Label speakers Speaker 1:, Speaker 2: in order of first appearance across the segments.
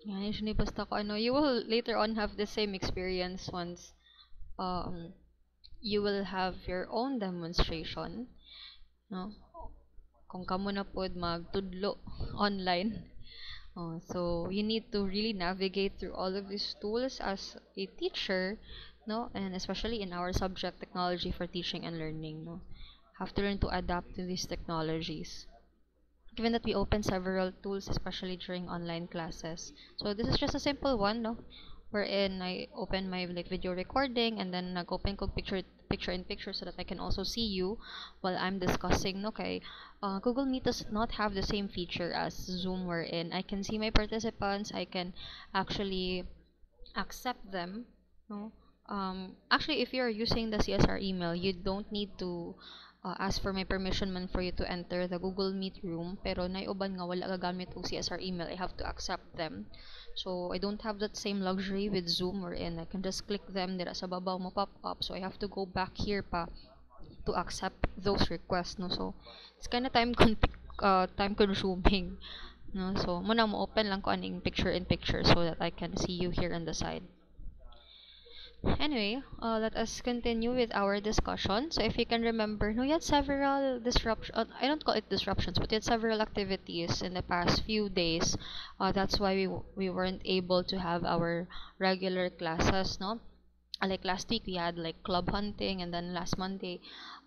Speaker 1: Yeah, usually basta ko ano, you will later on have the same experience once um you will have your own demonstration, no? Kung kamo na pod magtudlo online. Oh, so you need to really navigate through all of these tools as a teacher, no? And especially in our subject technology for teaching and learning, no? Have to learn to adapt to these technologies. Given that we open several tools, especially during online classes. So this is just a simple one, no? Wherein I open my like video recording and then nag-open ko picture in picture so that I can also see you while I'm discussing. No? Okay, Google Meet does not have the same feature as Zoom, wherein I can see my participants. I can actually accept them. No? Actually, if you're using the CSR email, you don't need to ask for my permission man for you to enter the Google Meet room. Pero naiuban nga wala gagamit og CSR email, I have to accept them. So I don't have that same luxury with Zoom wherein I can just click them dira sa babaw mo pop up. So I have to go back here pa to accept those requests. No, so it's kind of time consuming. No, so muna mo open lang ko aning picture in picture so that I can see you here on the side. Anyway, let us continue with our discussion. So, if you can remember, no, you had several disruptions. I don't call it disruptions, but you had several activities in the past few days. That's why we weren't able to have our regular classes, no? Like last week, we had like club hunting, and then last Monday,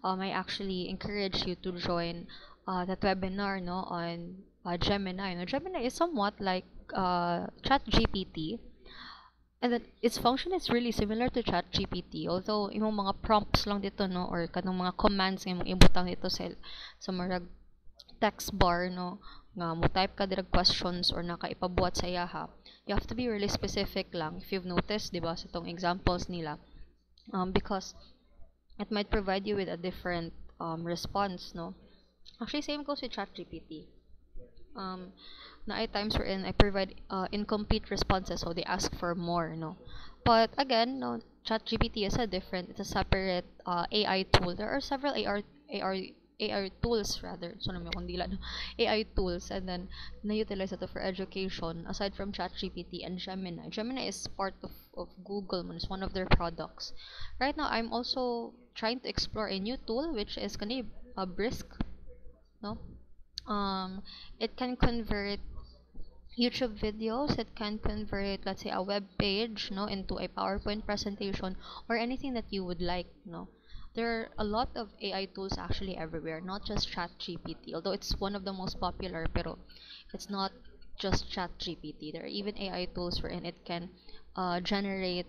Speaker 1: I actually encouraged you to join that webinar, no, on Gemini. No, Gemini is somewhat like ChatGPT, and then its function is really similar to ChatGPT. Although imong mga prompts lang dito no or kanang mga commands nga imong ibutang dito sa marag text bar no nga mo type ka dirag questions or nakaipabuhat sa iyaha. You have to be really specific lang if you've noticed, 'di ba, sa tong examples nila. Because it might provide you with a different response, no? Actually, same goes with ChatGPT. Um, na ay times wherein I provide incomplete responses, so they ask for more, no. But again, no, ChatGPT is a different, it's a separate AI tool. There are several AR AI tools rather. So naman kung dila no, AI tools and then na-utilize ito for education aside from ChatGPT and Gemini. Gemini is part of Google, man, it's one of their products. Right now, I'm also trying to explore a new tool which is gonna be Brisk, no? It can convert YouTube videos, it can convert, let's say, a web page, no, into a PowerPoint presentation or anything that you would like, no. There are a lot of AI tools actually everywhere, not just ChatGPT, although it's one of the most popular, pero it's not just ChatGPT. There are even AI tools wherein it can generate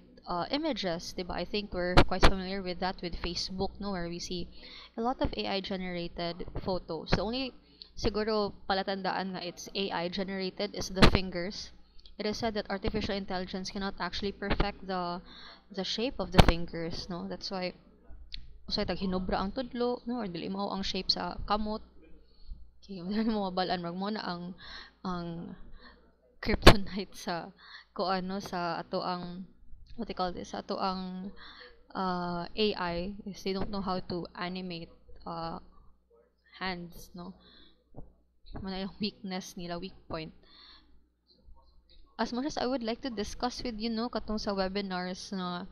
Speaker 1: images, diba? I think we're quite familiar with that with Facebook, no, where we see a lot of AI generated photos. The only siguro palatandaan nga it's AI generated is the fingers. It is said that artificial intelligence cannot actually perfect the shape of the fingers, no? That's why usay tag hinubra ang tudlo, no? Or dili mao ang shape sa kamot. Okay, wala mo mabalaan mag mo na ang kryptonite sa ko ano sa ato ang what you call this sa ato ang AI is they don't know how to animate uh, hands, no? Mana yung weakness nila, weak point. As much as I would like to discuss with you, no, katong sa webinars na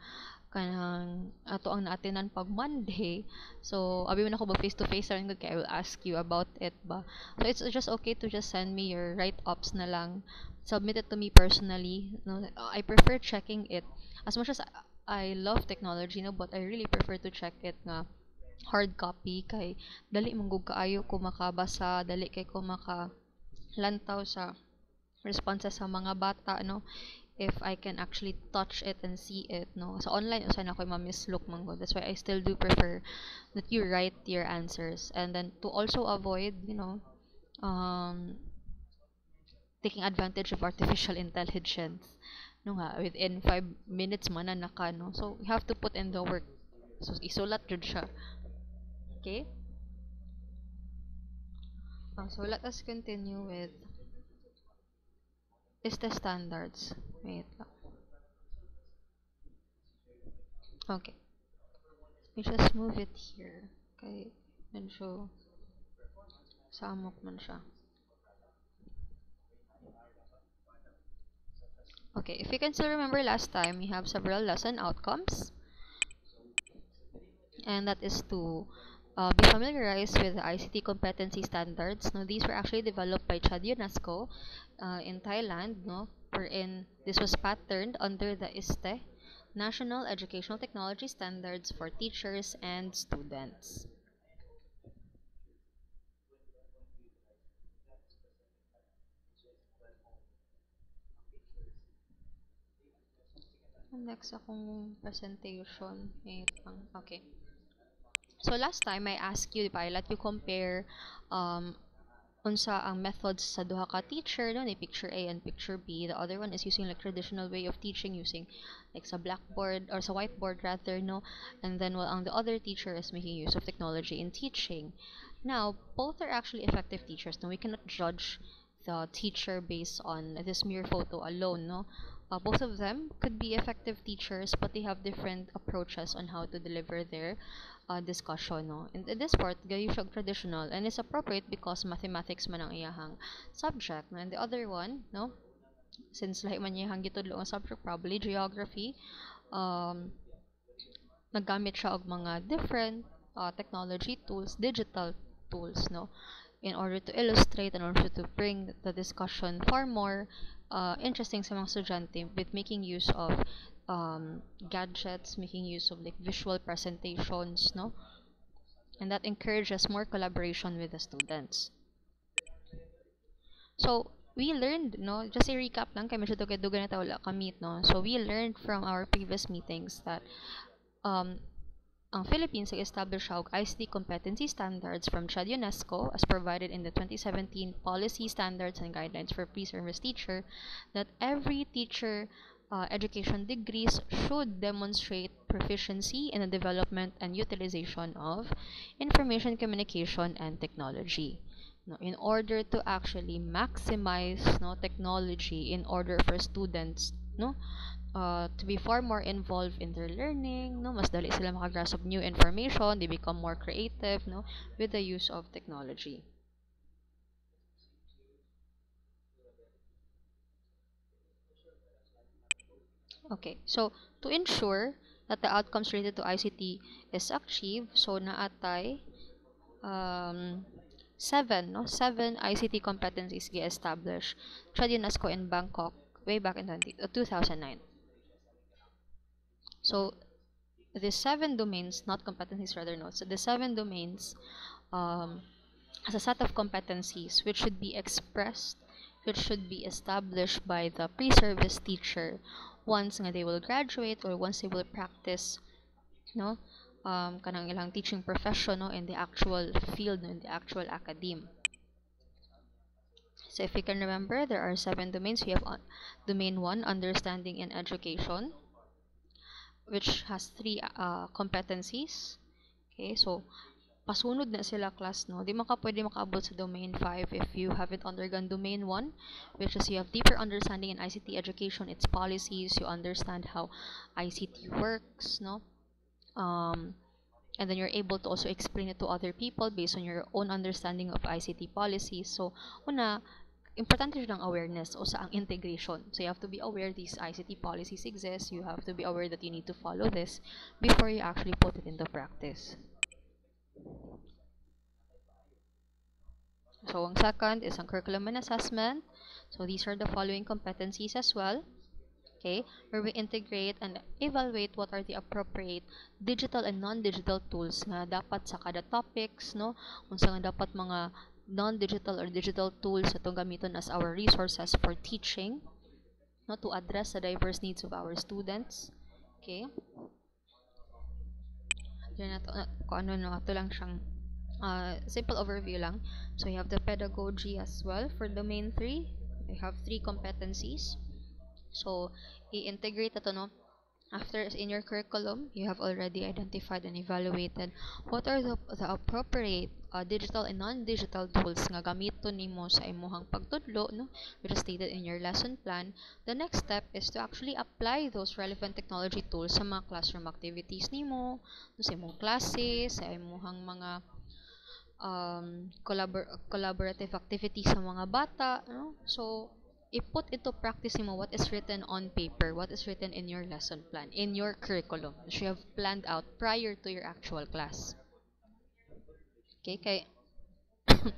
Speaker 1: kanang ato ang naatinan pag Monday. So, abi man ako mag face to face rin kay I will ask you about it ba. So, it's just okay to just send me your write-ups na lang. Submit it to me personally. No, I prefer checking it. As much as I love technology, no, but I really prefer to check it nga hard copy kay dali manggug kaayo ko makabasa, dali kay ko maka lantaw sa responses sa mga bata, no, if I can actually touch it and see it, no. So online usa na ko ma-mislook man that's why I still do prefer that you write your answers and then to also avoid, um taking advantage of artificial intelligence, no nga within 5 minutes man na naka, no, so you have to put in the work, so isulat jud siya. Okay, so let us continue with is the standards. Wait lang. Okay, we just move it here. Okay, medyo samok man siya. Okay, if you can still remember last time, we have several lesson outcomes, and that is to be familiarized with the ICT competency standards. No, these were actually developed by CHAD UNESCO in Thailand, no, wherein this was patterned under the ISTE, National Educational Technology Standards for Teachers and Students. Next akong presentation. Okay. So last time I asked you, diba, I let you compare um, unsa ang methods sa duha ka teacher, no, ni picture A and picture B. The other one is using like traditional way of teaching, using like sa blackboard or sa whiteboard rather, no, and then while ang the other teacher is making use of technology in teaching. Now both are actually effective teachers. No, we cannot judge the teacher based on this mere photo alone, no. Both of them could be effective teachers, but they have different approaches on how to deliver their discussion, no. In this part gayo siya traditional and it's appropriate because mathematics man ang iyahang subject, no. And the other one, no, since lahi man iyahang gitudlo ang subject, probably geography, um naggamit siya og mga different technology tools, digital tools, no, in order to illustrate, in order to bring the discussion far more interesting sa mga estudyante with making use of gadgets, making use of like visual presentations, no, and that encourages more collaboration with the students. So we learned, no, just a recap lang kay medyo dugay-dugay na tayo wala ka meet, no. So we learned from our previous meetings that um ang Philippines ay established og ICT competency standards from CHAD UNESCO as provided in the 2017 Policy Standards and Guidelines for Pre-Service Teacher, that every teacher education degrees should demonstrate proficiency in the development and utilization of information communication and technology. No, in order to actually maximize, no, technology, in order for students, no, to be far more involved in their learning, no, mas dali sila makagrasp of new information, they become more creative, no, with the use of technology. Okay, so to ensure that the outcomes related to ICT is achieved, so naatay um, seven ICT competencies gi-establish sa UNESCO in Bangkok way back in 2009. So the seven domains, not competencies rather, no, so the seven domains um, as a set of competencies which should be expressed, which should be established by the pre-service teacher once nga they will graduate or once they will practice, no, kanang ilang teaching profession, no, in the actual field, no, in the actual academe. So if you can remember, there are seven domains. We have domain 1, understanding and education, which has three competencies. Okay, so pasunod na sila class, no, di pwede makaabot sa domain 5 if you haven't undergone domain 1, which is you have deeper understanding in ICT education, its policies, you understand how ICT works, no, and then you're able to also explain it to other people based on your own understanding of ICT policies. So una, importante siya ng awareness o sa ang integration. So you have to be aware these ICT policies exist, you have to be aware that you need to follow this before you actually put it into practice. So ang second is ang curriculum and assessment. So these are the following competencies as well. Okay, where we integrate and evaluate what are the appropriate digital and non-digital tools nga dapat sa kada topics, no, unsa nga dapat mga non-digital or digital tools atong gamiton as our resources for teaching, no, to address the diverse needs of our students. Okay, yun na to, kung ano, no, ito lang siyang simple overview lang. So you have the pedagogy as well for domain 3. You have three competencies. So i-integrate ito, no, after in your curriculum you have already identified and evaluated what are the appropriate digital and non-digital tools nga gamiton nimo sa imong pagtudlo, no, which is stated in your lesson plan. The next step is to actually apply those relevant technology tools sa mga classroom activities nimo, no, sa imong klase, sa imong mga collaborative activities sa mga bata, no? So i-put into practice mo what is written on paper, what is written in your lesson plan, in your curriculum, which you have planned out prior to your actual class. Okay, to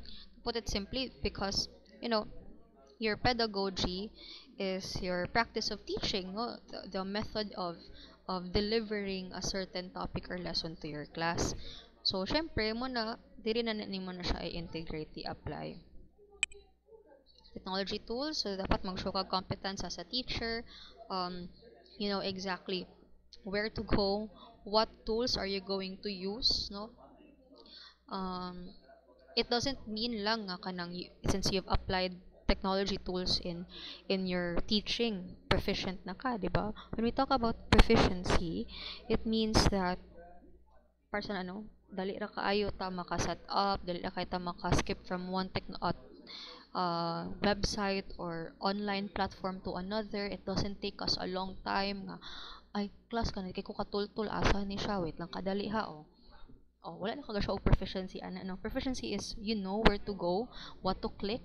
Speaker 1: put it simply, because you know your pedagogy is your practice of teaching, no? The method of delivering a certain topic or lesson to your class. So, syempre, mo na, diri na mo na siya i-integrate, i-apply. Technology tools, so dapat mag-show ka competence as a teacher, you know exactly where to go, what tools are you going to use, no? Um, it doesn't mean lang nga kanang since you've applied technology tools in your teaching, proficient na ka, di ba? When we talk about proficiency, it means that para sa ano, dali ra kaayo ta maka-set up, dali ra kay ta maka-skip from one website or online platform to another. It doesn't take us a long time nga ay class kanit kay ko katultul asa ni siya, wait lang kadali ha, wala na kaga siya og proficiency ana, no? Proficiency is you know where to go, what to click,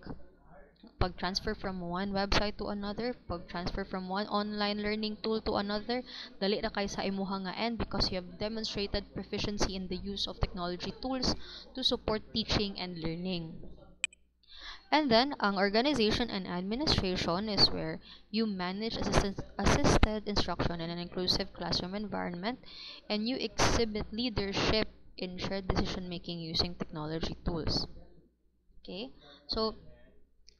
Speaker 1: pag-transfer from one website to another, pag-transfer from one online learning tool to another, dali ra kay sa imuha nga end because you have demonstrated proficiency in the use of technology tools to support teaching and learning. And then, ang organization and administration is where you manage assisted instruction in an inclusive classroom environment, and you exhibit leadership in shared decision making using technology tools. Okay? So,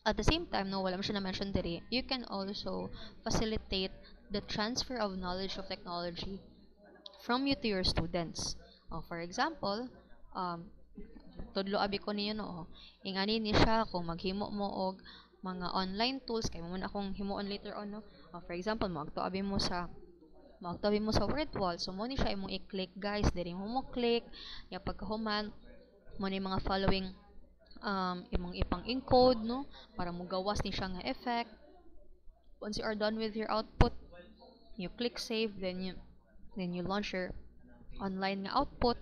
Speaker 1: at the same time, no, wala mo siya na-mention diri, you can also facilitate the transfer of knowledge of technology from you to your students. For example, tudlo abi ko niyo no, ingani ni siya kung maghimo mo og mga online tools kay mo na akong himuon later on, no. For example, magtuabi mo sa word wall, so mo ni siya imong i-click guys, diri mo click, ya pagkahuman mo ni mga following imong ipang encode, no, para mo gawas ni siya nga effect. Once you are done with your output, you click save, then you launch your online nga output.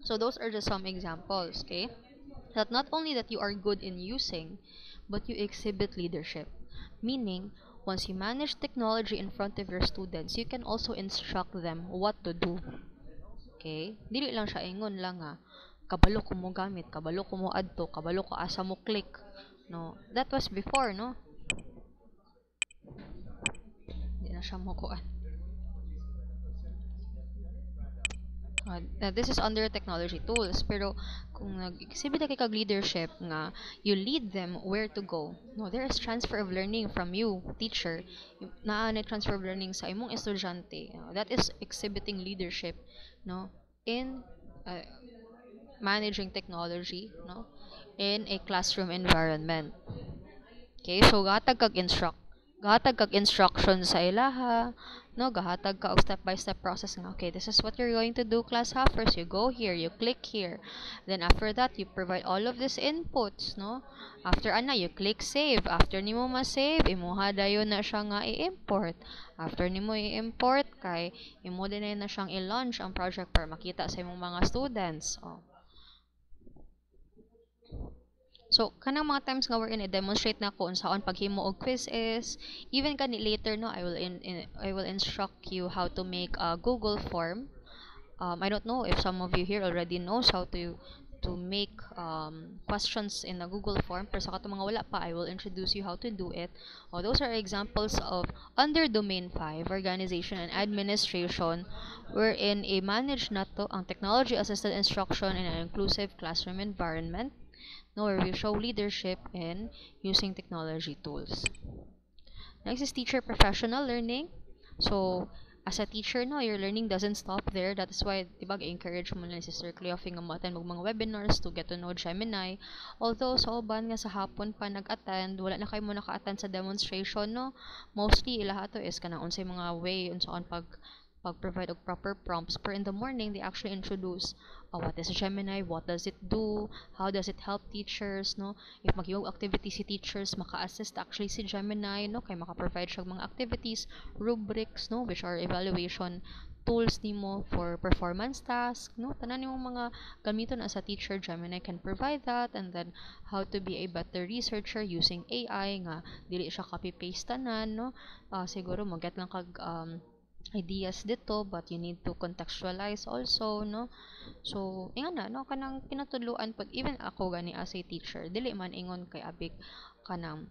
Speaker 1: So those are just some examples, okay? That not only that you are good in using, but you exhibit leadership. Meaning, once you manage technology in front of your students, you can also instruct them what to do. Okay? Dili lang siya ingon lang kabalo ko mo gamit, kabalo ko mo adto, kabalo ko asa mo click. No, that was before, no? Hindi na siya mo kuan. This is under technology tools, pero kung nag-exhibit kay kag leadership nga you lead them where to go, no, there is transfer of learning from you teacher na transfer of learning sa imong estudyante, that is exhibiting leadership, no, in managing technology, no, in a classroom environment. Okay, so gahatag kag instruction sa ilaha, no, gahatag ka og step by step process nga, okay, this is what you're going to do class ha. First you go here, you click here, then after that you provide all of these inputs, no, after ana you click save, after nimo ma-save imuha dayon na siya nga i-import, after nimo i-import kay imo din na siyang i-launch ang project para makita sa imong mga students. So, kanang mga times nga wherein i-demonstrate na ko unsaon paghimo og quiz is, even kani later, no, I will instruct you how to make a Google form. I don't know if some of you here already knows how to make questions in a Google form, pero sa kato mga wala pa, I will introduce you how to do it. Those are examples of under domain 5, organization and administration, wherein i-manage na to ang technology assisted instruction in an inclusive classroom environment, no, where we show leadership in using technology tools. Next is teacher professional learning. So, as a teacher, no, your learning doesn't stop there. That is why, diba, encourage mo na si Sir Cleophing nga mo-attend mga webinars to get to know Gemini. Although, sa uban nga sa hapon pa nag-attend, wala na kayo mo naka-attend sa demonstration, no? Mostly, ilaha to is kanang unsay mga way, unsaon pag-provide of proper prompts. But in the morning, they actually introduce what is Gemini, what does it do, how does it help teachers, no? If mag-yung activity si teachers, maka-assist actually si Gemini, no? Kay maka-provide siya mga activities, rubrics, no? Which are evaluation tools nimo for performance task, no? Tanan nimo mga gamiton as a teacher, Gemini can provide that. And then how to be a better researcher using AI nga dili siya copy paste tanan, no? Siguro mo get lang kag ideas dito, but you need to contextualize also, no? So ingana, no, kanang pinatudloan pag even ako gani as a teacher, dili man ingon kay abig kanang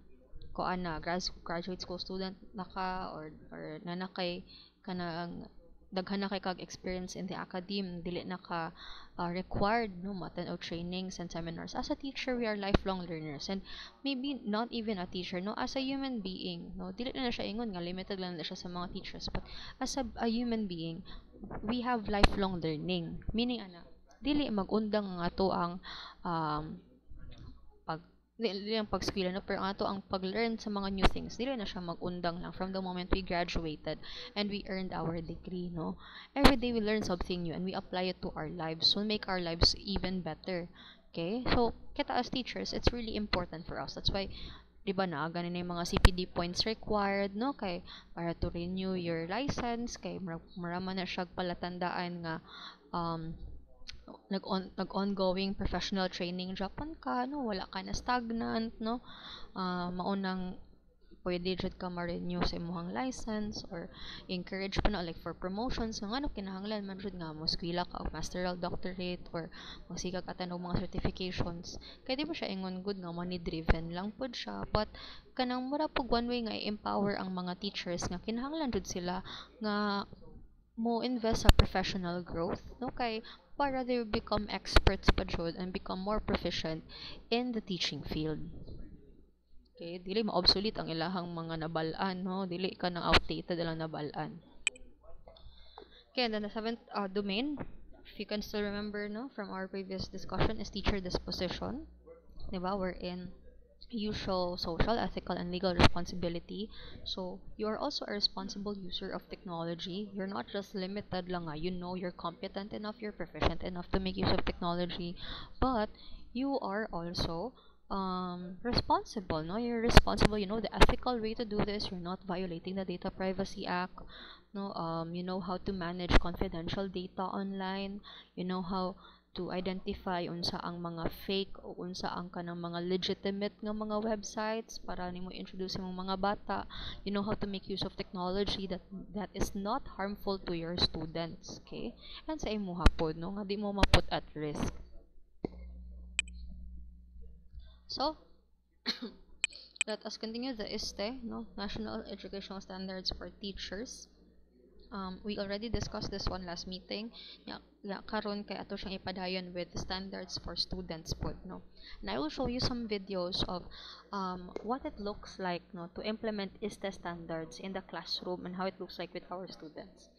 Speaker 1: ko ana graduate school student naka, or nana kay kanang daghan na kay kag experience in the academe, dili naka required, no, matan og trainings and seminars. As a teacher, we are lifelong learners, and maybe not even a teacher, no, as a human being, no, dili na siya ingon nga limited lang na siya sa mga teachers, but as a human being, we have lifelong learning, meaning ana dili magundang nga to ang um, pag dili ang pag-eskwela, no, pero ato ang pag-learn sa mga new things dili na siya magundang lang from the moment we graduated and we earned our degree, no. Every day we learn something new and we apply it to our lives, so make our lives even better. Okay, so kita as teachers, it's really important for us. That's why di ba na ganin na yung mga CPD points required, no, kay para to renew your license, kay marama na siya palatandaan nga um nag-ongoing professional training Japan ka, no, wala ka na stagnant, no. Maunang pwede jud ka ma-renew sa imong license, or encourage pa na like for promotions nga ano kinahanglan man jud nga mo eskwela ka og masteral doctorate or magsigag ka og mga certifications. Kay di ba siya ingon good nga money driven lang pud siya, but kanang mura pug one way nga i-empower ang mga teachers nga kinahanglan jud sila nga mo invest sa professional growth, no, kay para they become experts pa jud and become more proficient in the teaching field. Okay, dili ma-obsolete ang ilahang mga nabal-an, no, dili ka na outdated lang nabal-an. Okay, and then the seventh domain, if you can still remember, no, from our previous discussion, is teacher disposition, diba, we're in you show social, ethical, and legal responsibility. So you are also a responsible user of technology. You're not just limited lang nga, you know you're competent enough, you're proficient enough to make use of technology, but you are also responsible, no, you're responsible, you know the ethical way to do this, you're not violating the Data Privacy Act, no. You know how to manage confidential data online, you know how to identify unsa ang mga fake o unsa ang kanang mga legitimate nga mga websites para nimo introduce imong mga bata. You know how to make use of technology that is not harmful to your students, okay, and sa imuha pod, no, nga di mo maput at risk. So let us continue the ISTE, no, National Educational Standards for Teachers. We already discussed this one last meeting. Karon kay ato siyang ipadayon with standards for students po, no. And I will show you some videos of what it looks like, no, to implement ISTE standards in the classroom and how it looks like with our students.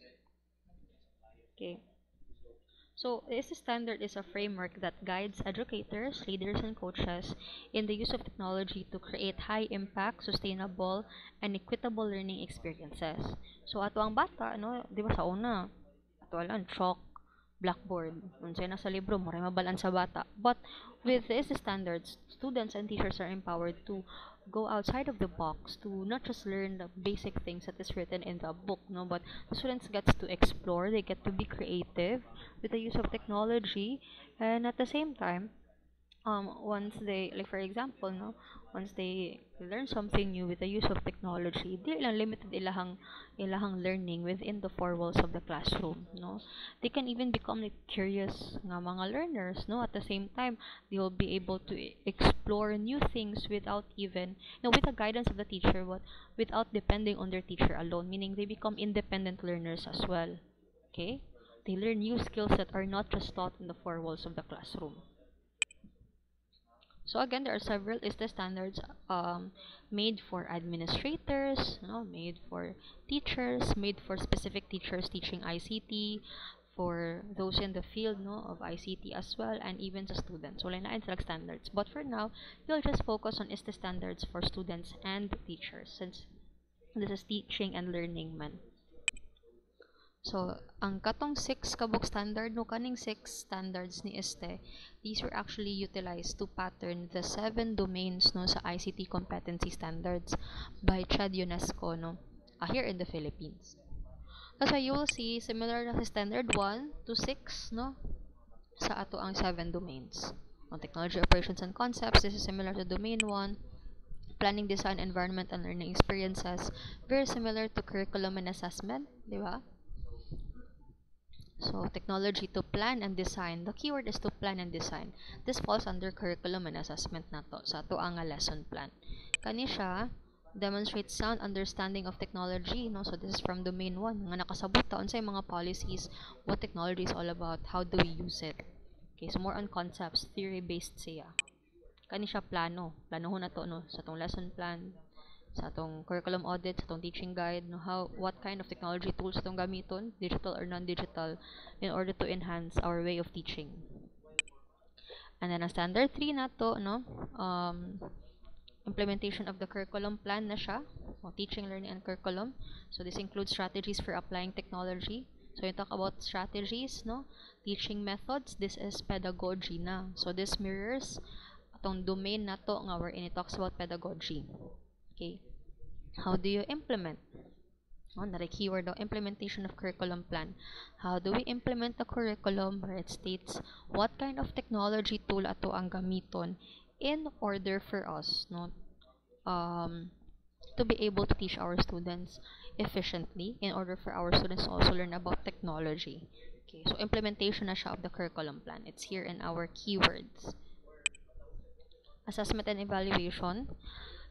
Speaker 1: Okay. So, the ISTE standard is a framework that guides educators, leaders, and coaches in the use of technology to create high-impact, sustainable, and equitable learning experiences. So, ato ang bata, no, di ba sa una, ato lang, chalk, blackboard, unsay na sa libro, maray mabalan sa bata. But with these standards, students and teachers are empowered to go outside of the box, to not just learn the basic things that is written in the book, no, but the students gets to explore, they get to be creative with the use of technology, and at the same time, once they, like for example, no, once they learn something new with the use of technology, di lang limited ilahang learning within the four walls of the classroom, no. They can even become like curious nga mga learners, no. At the same time, they will be able to explore new things without even, you know, with the guidance of the teacher, but without depending on their teacher alone, meaning they become independent learners as well. Okay, they learn new skills that are not just taught in the four walls of the classroom. So again, there are several ISTE standards made for administrators, you know, made for teachers, made for specific teachers teaching ICT, for those in the field, no, of ICT as well, and even the students. So, na sila standards. But for now, we'll just focus on ISTE standards for students and teachers, since this is teaching and learning man. So, ang katong 6 kabuk standard, no, kaning 6 standards ni ISTE, these were actually utilized to pattern the 7 domains, no, sa ICT competency standards by CHED UNESCO, no, here in the Philippines. That's why you will see similar na sa standard 1 to 6, no? Sa ato ang 7 domains. On technology operations and concepts, this is similar to domain 1. Planning, design, environment, and learning experiences. Very similar to curriculum and assessment, di ba? So, technology to plan and design. The keyword is to plan and design. This falls under curriculum and assessment na to, sa ato ang lesson plan. Kani siya, demonstrates sound understanding of technology, no? So, this is from domain 1. Nga nakasabot taon sa mga policies, what technology is all about, how do we use it. Okay, so more on concepts, theory-based siya. Kani siya plano. Planohon na to, no? Sa atong lesson plan, sa atong curriculum audit, sa atong teaching guide, no, what kind of technology tools atong gamiton, digital or non-digital, in order to enhance our way of teaching. And then, ang standard 3 na to, no, implementation of the curriculum plan na siya, o teaching, learning, and curriculum. So, this includes strategies for applying technology. So, you talk about strategies, no, teaching methods, this is pedagogy na. So, this mirrors atong domain na to nga wherein it talks about pedagogy. Okay. How do you implement? Another keyword, implementation of curriculum plan. How do we implement the curriculum where it states what kind of technology tool ato ang gamiton in order for us, no, to be able to teach our students efficiently, in order for our students to also learn about technology. Okay, so implementation na siya of the curriculum plan. It's here in our keywords. Assessment and evaluation.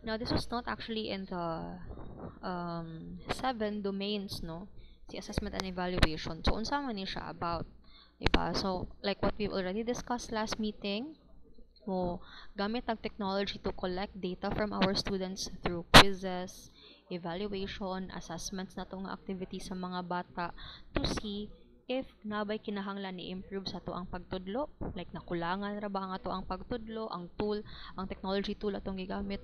Speaker 1: Now, this was not actually in the 7 domains, no? Si assessment and evaluation. So, unsa man ni siya about, diba? So, like what we've already discussed last meeting, mo gamit ang technology to collect data from our students through quizzes, evaluation, assessments na tong activities sa mga bata to see if nabay kinahanglan ni improve sa to ang pagtudlo, like nakulangan ra ba ang ato ang pagtudlo, ang tool, ang technology tool atong gigamit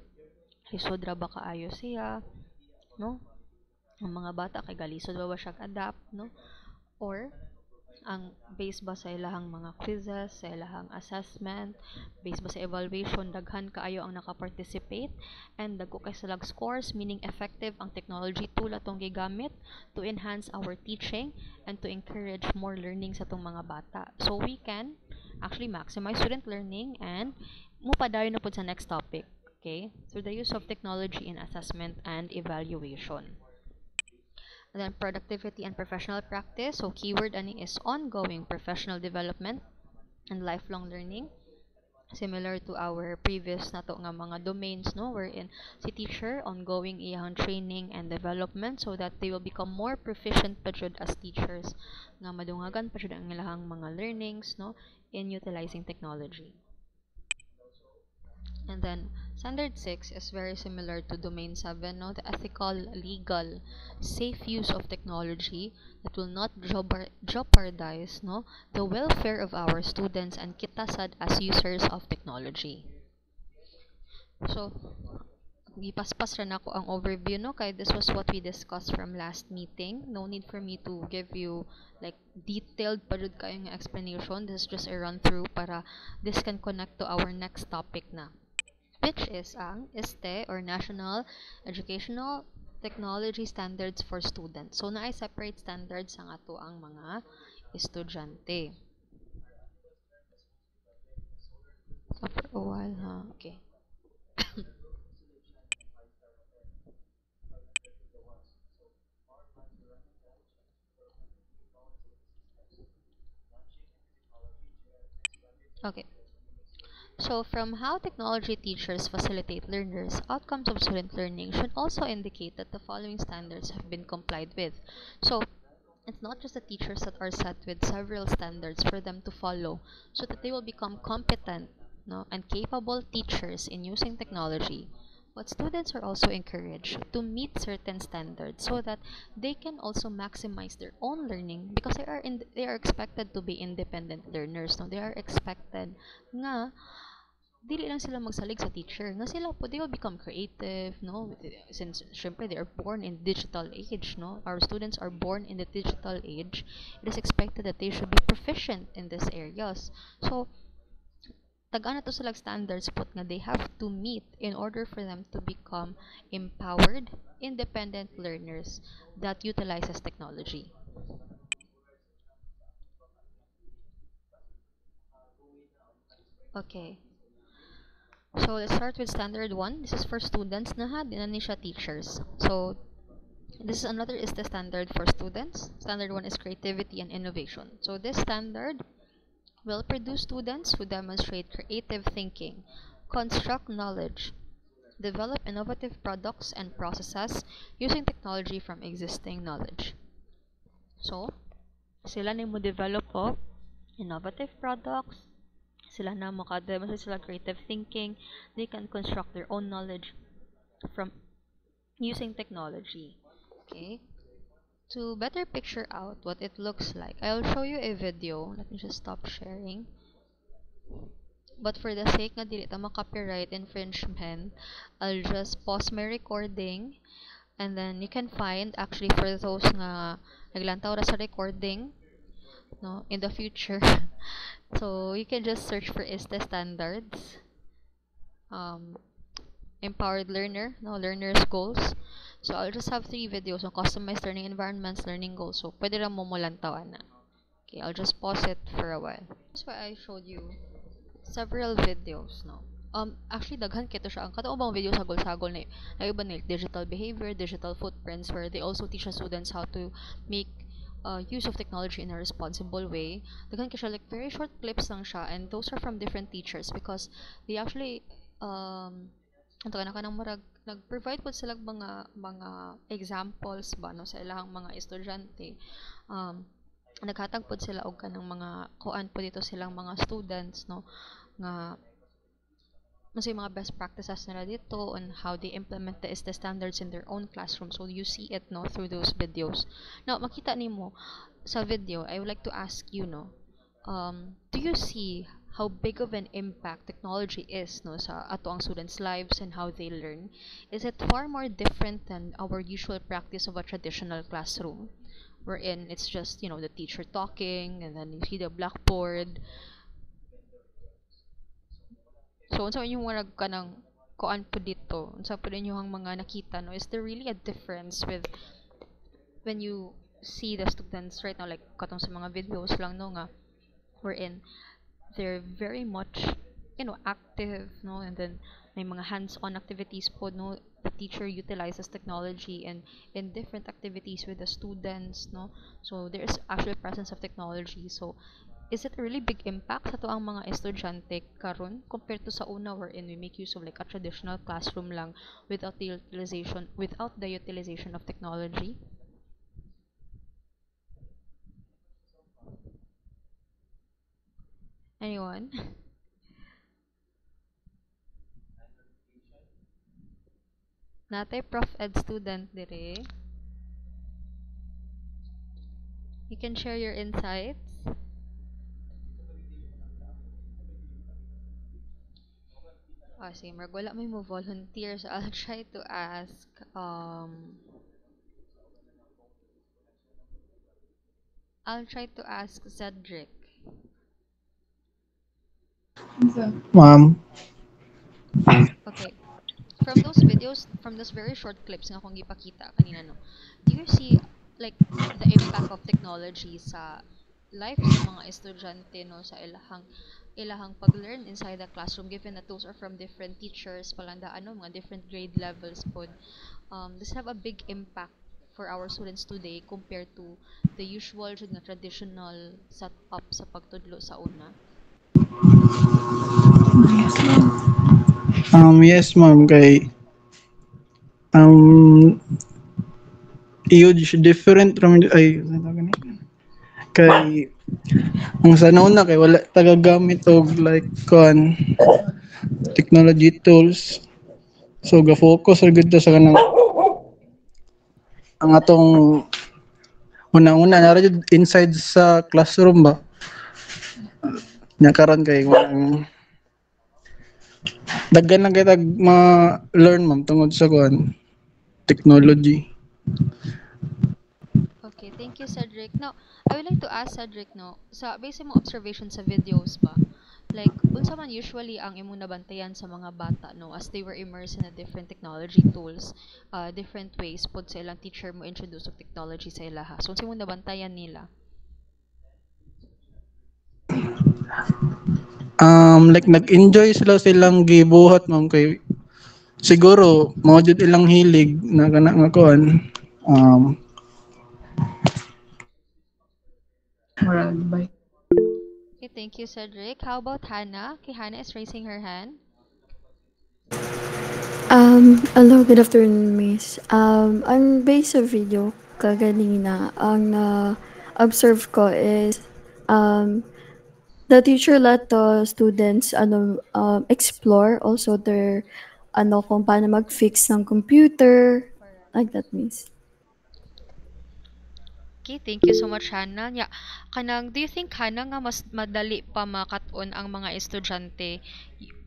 Speaker 1: lisod ra ba kaayo siya, no? Ang mga bata kay galisod ba siya adapt, no? Or ang base ba sa ilahang mga quizzes, sa ilahang assessment, base ba sa evaluation, daghan kaayo ang naka-participate, and dagko kay silang scores, meaning effective ang technology tool atong gigamit to enhance our teaching and to encourage more learning sa tong mga bata. So we can actually maximize student learning and mupadayon na pud sa next topic. Okay, through the use of technology in assessment and evaluation. And then productivity and professional practice. So keyword ani is ongoing professional development and lifelong learning. Similar to our previous nato nga mga domains, no, wherein si teacher ongoing iyang training and development so that they will become more proficient pa jud as teachers, nga madungagan pa jud ang ilahang mga learnings, no, in utilizing technology. And then standard 6 is very similar to domain 7, no? The ethical, legal, safe use of technology that will not jeopardize, no, the welfare of our students and kita sad as users of technology. So, gipaspas ra nako ang overview, no, kay this was what we discussed from last meeting. No need for me to give you like detailed pa jud kayo nga explanation. This is just a run through para this can connect to our next topic na, which is ang ESTE or National Educational Technology Standards for Students. So, naay separate standards ang ato ang mga estudyante. So, for a while, ha? Okay. Okay. So, from how technology teachers facilitate learners, outcomes of student learning should also indicate that the following standards have been complied with. So, it's not just the teachers that are set with several standards for them to follow so that they will become competent, no, and capable teachers in using technology. But students are also encouraged to meet certain standards so that they can also maximize their own learning because they are expected to be independent learners. No? They are expected nga dili lang sila magsalig sa teacher nga sila po they will become creative, no, since syempre they are born in digital age, no, our students are born in the digital age. It is expected that they should be proficient in these areas. So Tagana to silang standards put nga they have to meet in order for them to become empowered, independent learners that utilizes technology. Okay. So let's start with standard one. This is for students na ha, di na ni siya teachers. So this is another is the standard for students. Standard one is creativity and innovation. So this standard will produce students who demonstrate creative thinking, construct knowledge, develop innovative products and processes using technology from existing knowledge. So, sila na mo develop of innovative products, sila na makademonstrate sila creative thinking, they can construct their own knowledge from using technology. Okay? To better picture out what it looks like, I'll show you a video. Let me just stop sharing. But for the sake nga dili ta copyright infringement, I'll just pause my recording and then you can find actually for those nga naglantaw ra sa recording no in the future. So you can just search for ISTE standards, um, empowered learner, no learners goals. So I'll just have 3 videos on customized learning environments, learning goals. So pwede ra mo mulantawan na. Okay, I'll just pause it for a while. That's why I showed you several videos, no. Actually, daghan kito siya. Ang katong bang video sagol-sagol na iba na digital behavior, digital footprints, where they also teach the students how to make use of technology in a responsible way. Daghan ka siya, like very short clips lang siya, and those are from different teachers because they actually ang taga na kanang murag nag-provide po sila mga examples ba no sa ilang mga estudyante. Naghatag pod sila og kanang mga kuan po dito silang mga students no nga mas yung mga best practices nila dito on how they implement the ISTE standards in their own classroom. So you see it no through those videos. Now makita nimo sa video, I would like to ask you no, do you see how big of an impact technology is no sa ato ang students' lives and how they learn? Is it far more different than our usual practice of a traditional classroom, wherein it's just the teacher talking and then you see the blackboard? So, unsa inyong mga kanang kuan po dito? Unsa po inyong mga nakita no? Is there really a difference with when you see the students right now like katong sa mga videos lang no nga wherein they're very much active no and then may mga hands-on activities po no the teacher utilizes technology and in different activities with the students no so there's actually presence of technology so is it a really big impact sa to ang mga estudyante karon compared to sa una wherein we make use of like a traditional classroom lang without the utilization of technology? Anyone? Natay Prof Ed student dire. You can share your insights. Sige, marag wala may mo volunteer so I'll try to ask Cedric.
Speaker 2: Ma'am,
Speaker 1: Okay. From those videos, from those very short clips nga akong gipakita kanina no, do you see like the impact of technology sa life sa mga estudyante no sa ilahang pag-learn inside the classroom given that those are from different teachers palandaan no mga different grade levels pod does have a big impact for our students today compared to the usual jud nga traditional setup sa pagtudlo sa una?
Speaker 2: yes ma'am, kay um, huge different from ay ano tawag ni? Kay ang sa nauna kay wala tagagamit og like kon technology tools. So ga-focus ra gud ta sa kanang ang atong unang-una na jud inside sa classroom ba. Nya karon kay walang daghan lang kay tag ma-learn ma'am tungod sa kon technology.
Speaker 1: Okay, thank you, Cedric. Now, I would like to ask Cedric, no, sa base mo observation sa videos ba, like, unsa man usually ang imong nabantayan sa mga bata no as they were immersed in a different technology tools, different ways pud sa ilang teacher mo introduce og technology sa ilaha. So unsa imong nabantayan nila?
Speaker 2: Like nag-enjoy sila silang gibuhat ma'am kay siguro mao jud ilang hilig na kana nga kuan. Um,
Speaker 1: Okay, thank you, Cedric. How about Hannah? Okay, Hannah is raising her hand.
Speaker 3: Hello, good afternoon, miss. Ang base sa video kaganina, ang na-observe ko is, um, the teacher let the students explore also their kung paano mag-fix ng computer, like that, miss.
Speaker 1: Okay, thank you so much, Hannah. Yeah, kanang, do you think, Hannah, nga mas madali pa makaton ang mga estudyante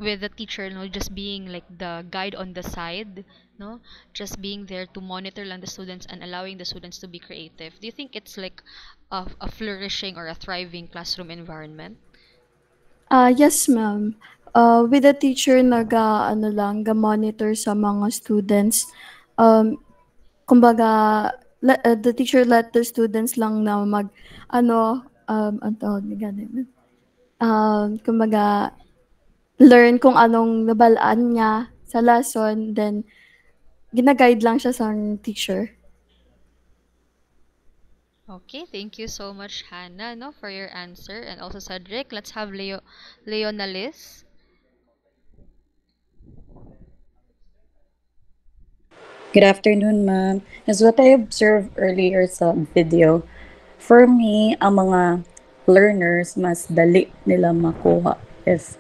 Speaker 1: with the teacher, no, just being like the guide on the side, no, just being there to monitor lang the students and allowing the students to be creative. Do you think it's like a flourishing or a thriving classroom environment?
Speaker 3: Yes, ma'am. With the teacher ga-monitor sa mga students, um, kumbaga, the teacher let the students lang na ang tawag ni ganun, kumbaga, learn kung anong nabalaan niya sa lesson, then gina-guide lang siya sa teacher.
Speaker 1: Okay, thank you so much, Hannah, no, for your answer, and also Cedric. Let's have Leonalis.
Speaker 4: Good afternoon, ma'am. As what I observed earlier sa video, for me, ang mga learners mas dali nila makuha if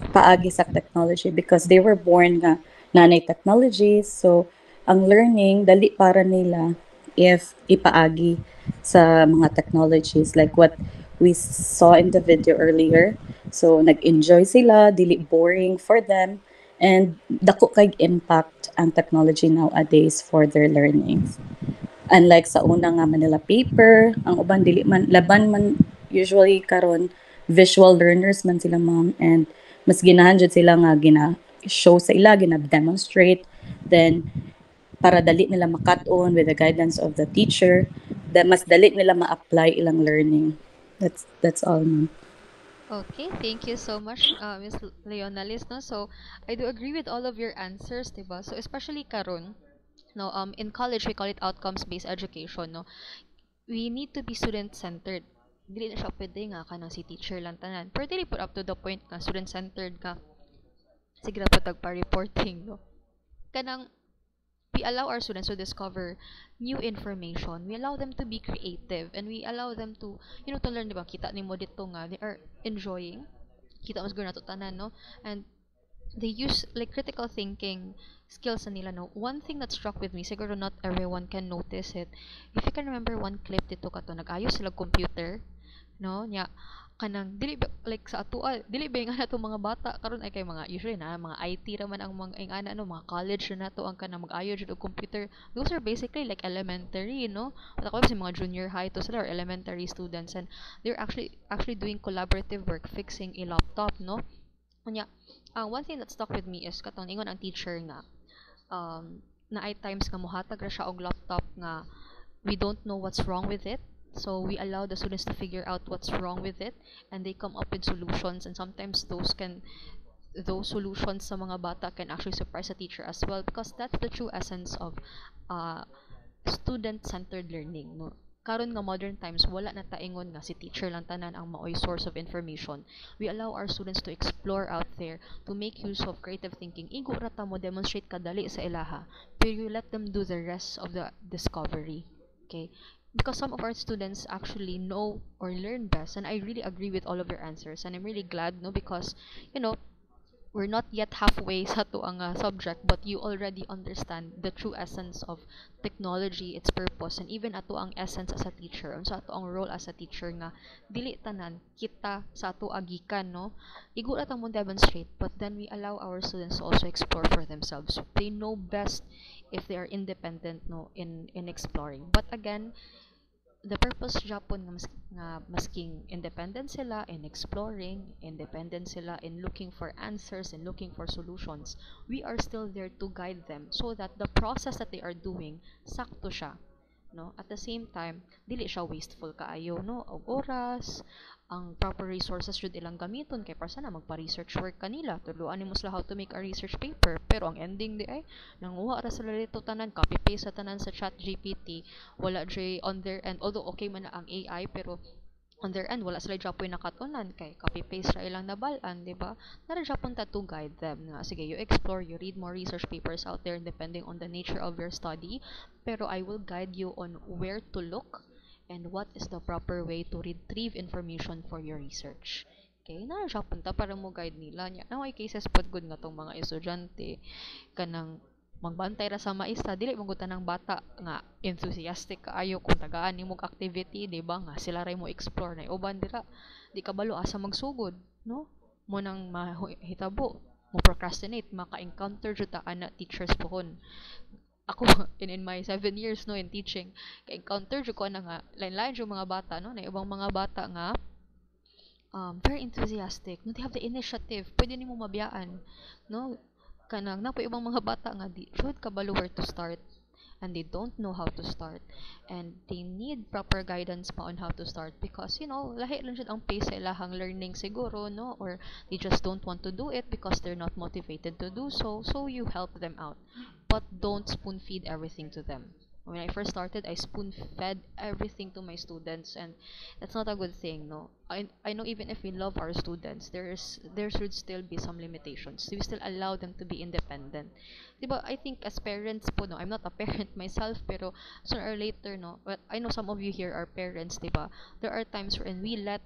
Speaker 4: paagi sa technology because they were born nga nanay technology. So, ang learning dali para nila if ipaagi sa mga technologies like what we saw in the video earlier. So, nag-enjoy sila, dili boring for them, and dako kay impact ang technology nowadays for their learnings. Unlike sa una nga Manila paper, ang uban dili man laban man usually karon visual learners man sila ma'am and mas ginahan jud sila nga gina show sa ila gina demonstrate then para dali nila makat-on with the guidance of the teacher that mas dali nila ma-apply ilang learning. That's all ma'am.
Speaker 1: Okay, thank you so much, Miss Leonalis. No, so I do agree with all of your answers, diba? So especially karon, no, in college we call it outcomes-based education. No, we need to be student-centered. Dili na siya pwede nga ka si teacher lang tanan. Pero dili put up to the point nga student-centered ka. Sige na po tagpa-reporting, no. Kanang we allow our students to discover new information. We allow them to be creative and we allow them to, to learn, di ba? Kita ni mo dito nga, they are enjoying. Kita mas na to tanan, no? And they use like critical thinking skills na nila, no? One thing that struck with me, siguro not everyone can notice it. If you can remember one clip dito ka to, nag-ayos sila computer, no? Nya, kanang dili like sa atoa dili ba nga nato mga bata karon ay kay mga usually na mga IT raman ang mga ang ana no mga college na nato ang kanang mag-ayo jud og computer. Those are basically like elementary, no, wala ko sa mga junior high to sila or elementary students and they're actually doing collaborative work fixing a laptop, no. Unya, one thing that stuck with me is katong ingon ang teacher nga na ay times nga mohatag ra siya og laptop nga we don't know what's wrong with it. So we allow the students to figure out what's wrong with it and they come up with solutions and sometimes those solutions sa mga bata can actually surprise a teacher as well because that's the true essence of uh, student-centered learning, no. Karon nga modern times wala na taingon nga si teacher lang tanan ang maoy source of information. We allow our students to explore out there, to make use of creative thinking. Igo ra ta mo demonstrate kadali sa ilaha, pero you let them do the rest of the discovery. Okay? Because some of our students actually know or learn best, and I really agree with all of your answers, and I'm really glad, no, because you know we're not yet halfway sa to ang subject, but you already understand the true essence of technology, its purpose, and even ato ang essence as a teacher, and sa ato ang role as a teacher nga dili tanan kita sa ato agikan, no. Igo ra tang mo demonstrate, but then we allow our students to also explore for themselves. They know best if they are independent, no, in exploring. But again, the purpose Japon nga masking independent sila in exploring, independent sila in looking for answers and looking for solutions, we are still there to guide them so that the process that they are doing sakto siya, no? At the same time, dili siya wasteful kaayo, no? Og oras, ang proper resources should ilang gamiton kay para sana magpa-research work kanila, tuluan nimo sila how to make a research paper, pero ang ending di ay nanguha ra sila dito tanan, copy paste sa tanan sa chat GPT, wala dre on their end, although okay man na ang AI, pero on their end wala sila japoy nakatunan kay copy paste ra ilang nabalaan, di ba? Nara japon ta to guide them nga sige, you explore, you read more research papers out there depending on the nature of your study, pero I will guide you on where to look and what is the proper way to retrieve information for your research. Okay, nara japon ta para mo guide nila nya. Now, may cases pod good nga tong mga estudyante kanang magbantay ra sa maestra, dili magutan ng bata nga enthusiastic kaayo kung tagaan nimong activity, di ba? Nga sila ray mo explore na uban dira di kabalo asa magsugod, no? Mo nang mahitabo mo procrastinate, maka-encounter jud ta ana teachers pohon. Ako in my 7 years no in teaching, ka-encounter jud ko na nga lain-lain jud mga bata, no? Na ibang mga bata nga very enthusiastic, no? They have the initiative, pwede nimo mabiyaan, no? Kanang na po ibang mga bata nga di should kabalo where to start and they don't know how to start and they need proper guidance pa on how to start because lahi lang jud ang pace sa ilahang learning siguro, no? Or they just don't want to do it because they're not motivated to do so, so you help them out but don't spoon feed everything to them. When I first started, I spoon fed everything to my students, and that's not a good thing, no. I know even if we love our students, there should still be some limitations. We still allow them to be independent. Diba, I think as parents po, no, I'm not a parent myself, pero sooner or later, no, but I know some of you here are parents, diba? There are times when we let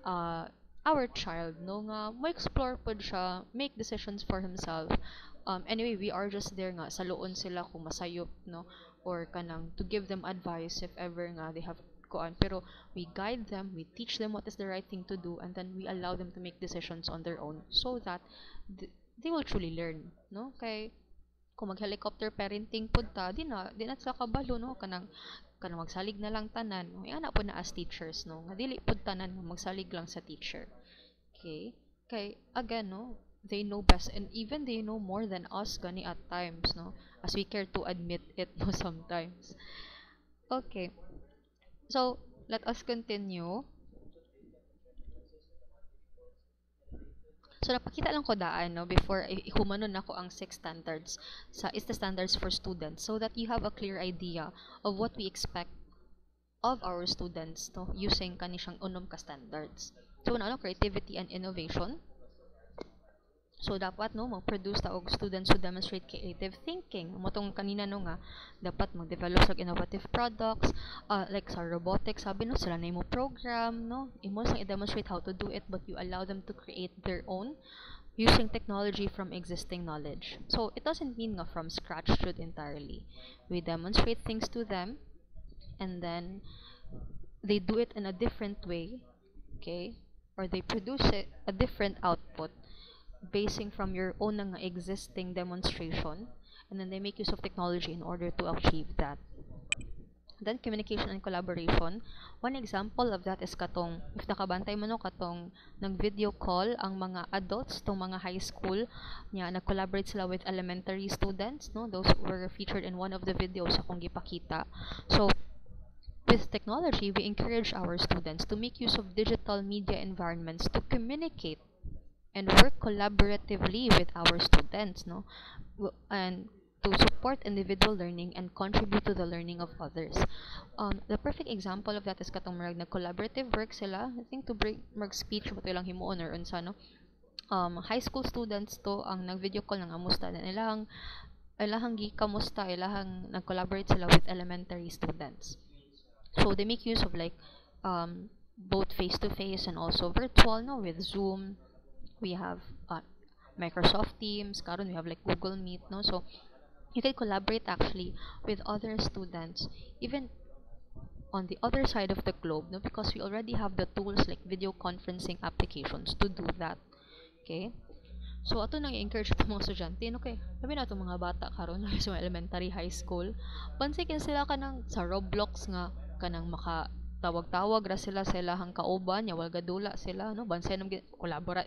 Speaker 1: our child, no, nga, mo-explore po siya, make decisions for himself. Anyway, we are just there nga, sa loon sila kung masayop, no, or kanang to give them advice if ever nga they have kuan, pero we guide them, we teach them what is the right thing to do, and then we allow them to make decisions on their own so that they will truly learn, no? Kay kung mag-helicopter parenting pud ta, di na sila kabalo, no? Kanang magsalig na lang tanan, no? Ana po na as teachers, no, nga dili pud tanan nga magsalig lang sa teacher. Okay, kay again, no, they know best and even they know more than us gani at times, no, as we care to admit it, no, sometimes. Okay, so let us continue. So napakita lang ko daan, no, before ihumanon nako ang 6 standards sa ISTE standards for students so that you have a clear idea of what we expect of our students, no, using kaniyang unom ka standards. So ano, creativity and innovation. So dapat, no, mag-produce ta og students who demonstrate creative thinking. Motong kanina, no, nga dapat mag-develop sa innovative products, like sa robotics, sabi, no, sila na imo program, no, imo sang i-demonstrate how to do it but you allow them to create their own using technology from existing knowledge. So it doesn't mean nga from scratch should entirely. We demonstrate things to them and then they do it in a different way, okay, or they produce a different output basing from your own existing demonstration, and then they make use of technology in order to achieve that. Then communication and collaboration. One example of that is katong if nakabantay mo, no, katong nag-video call ang mga adults tong mga high school nya, nag-collaborate sila with elementary students, no, those were featured in one of the videos akong gipakita. So with technology, we encourage our students to make use of digital media environments to communicate and work collaboratively with our students, no, and to support individual learning and contribute to the learning of others. The perfect example of that is katong marag na collaborative work sila, I think to bring marag speech but ilang himuon or unsa, no. High school students to ang nag-video call ng amusta na ilahang gikamusta, ilahang nag-collaborate sila with elementary students. So they make use of like both face-to-face and also virtual, no, with Zoom. We have Microsoft Teams, karon we have like Google Meet, no, so you can collaborate actually with other students even on the other side of the globe, no, because we already have the tools like video conferencing applications to do that. Okay, so ato nang i-encourage itong mga estudyante, no, kay sabi na itong mga bata karon sa elementary, high school, pansikin sila ka ng sa Roblox nga kanang maka tawag-tawag ra sila sa ilahang kauban nya wala gadula sila no bansay nang